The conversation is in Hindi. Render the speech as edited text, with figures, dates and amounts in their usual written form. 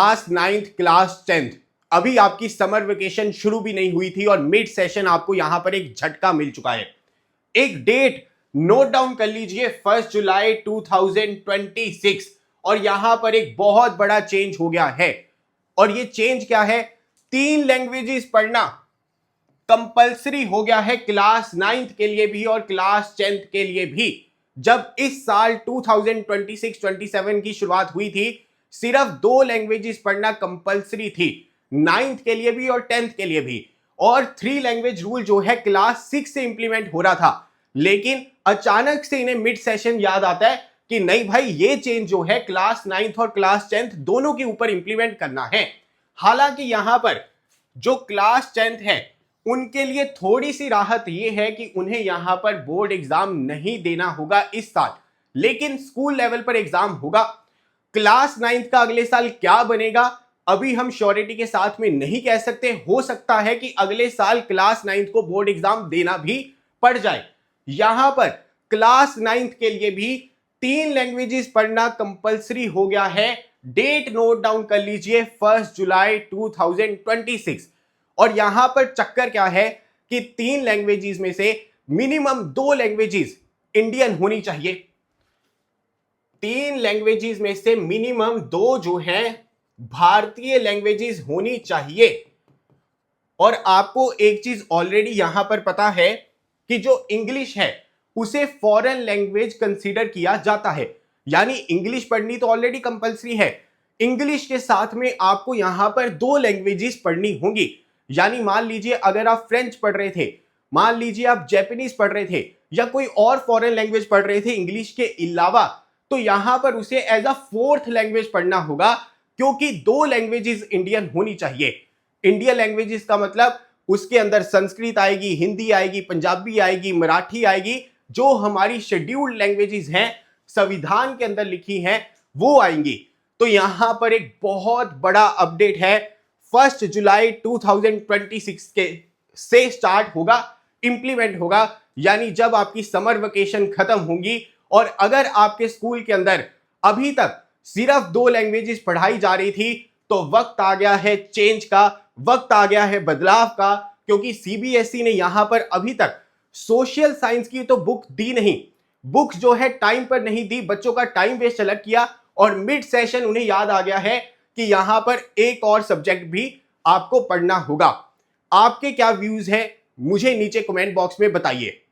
क्लास 9th क्लास 10th अभी आपकी समर वेकेशन शुरू भी नहीं हुई थी और मिड सेशन आपको यहां पर एक झटका मिल चुका है। एक डेट नोट डाउन कर लीजिए, 1 जुलाई 2026। और यहां पर एक बहुत बड़ा चेंज हो गया है। और ये चेंज क्या है? 3 लैंग्वेजेस पढ़ना कंपलसरी हो गया है क्लास 9th के लिए भी और क्लास 10th के लिए भी। जब इस साल 2026-27 की शुरुआत हुई थी, सिर्फ 2 लैंग्वेजेस पढ़ना कंपलसरी थी, 9th के लिए भी और 10th के लिए भी। और 3 लैंग्वेज रूल जो है क्लास 6 से इंप्लीमेंट हो रहा था, लेकिन अचानक से इन्हें मिड सेशन याद आता है कि नहीं भाई, ये चेंज जो है क्लास 9th और क्लास 10th दोनों के ऊपर इंप्लीमेंट करना है। हालांकि यहां पर जो क्लास 10th है उनके लिए थोड़ी सी राहत यह है कि उन्हें यहां पर बोर्ड एग्जाम नहीं देना होगा इस साल, लेकिन स्कूल लेवल पर एग्जाम होगा। क्लास 9th का अगले साल क्या बनेगा अभी हम श्योरिटी के साथ में नहीं कह सकते। हो सकता है कि अगले साल क्लास 9th को बोर्ड एग्जाम देना भी पड़ जाए। यहां पर क्लास 9th के लिए भी 3 लैंग्वेजेस पढ़ना कंपलसरी हो गया है। डेट नोट डाउन कर लीजिए, 1 जुलाई 2026। और यहां पर चक्कर क्या है कि 3 लैंग्वेजेस में से मिनिमम 2 लैंग्वेजेस इंडियन होनी चाहिए। 3 लैंग्वेजेस में से मिनिमम 2 जो हैं भारतीय लैंग्वेजेस होनी चाहिए। और आपको एक चीज ऑलरेडी यहां पर पता है कि जो इंग्लिश है उसे फॉरेन लैंग्वेज कंसीडर किया जाता है, यानी इंग्लिश पढ़नी तो ऑलरेडी कंपलसरी है। इंग्लिश के साथ में आपको यहां पर 2 लैंग्वेजेस पढ़नी होंगी। यानी मान लीजिए अगर आप फ्रेंच पढ़ रहे थे, मान लीजिए आप जैपनीज पढ़ रहे थे या कोई और फॉरेन लैंग्वेज पढ़ रहे थे इंग्लिश के अलावा, तो यहां पर उसे एज अ 4th लैंग्वेज पढ़ना होगा, क्योंकि 2 लैंग्वेजेस इंडियन होनी चाहिए। इंडियन लैंग्वेजेस का मतलब उसके अंदर संस्कृत आएगी, हिंदी आएगी, पंजाबी आएगी, मराठी आएगी, जो हमारी शेड्यूल्ड लैंग्वेजेस हैं, संविधान के अंदर लिखी हैं, वो आएंगी। तो यहां पर एक बहुत बड़ा अपडेट है, 1 जुलाई 2026 के से स्टार्ट होगा, इंप्लीमेंट होगा। यानी जब आपकी समर वेकेशन खत्म होंगी और अगर आपके स्कूल के अंदर अभी तक सिर्फ 2 लैंग्वेजेस पढ़ाई जा रही थी, तो वक्त आ गया है चेंज का, वक्त आ गया है बदलाव का। क्योंकि सीबीएसई ने यहां पर अभी तक सोशल साइंस की तो बुक दी नहीं, बुक्स जो है टाइम पर नहीं दी, बच्चों का टाइम वेस्ट अलग किया और मिड सेशन उन्हें याद आ गया है कि यहां पर एक और सब्जेक्ट भी आपको पढ़ना होगा। आपके क्या व्यूज हैं मुझे नीचे कमेंट बॉक्स में बताइए।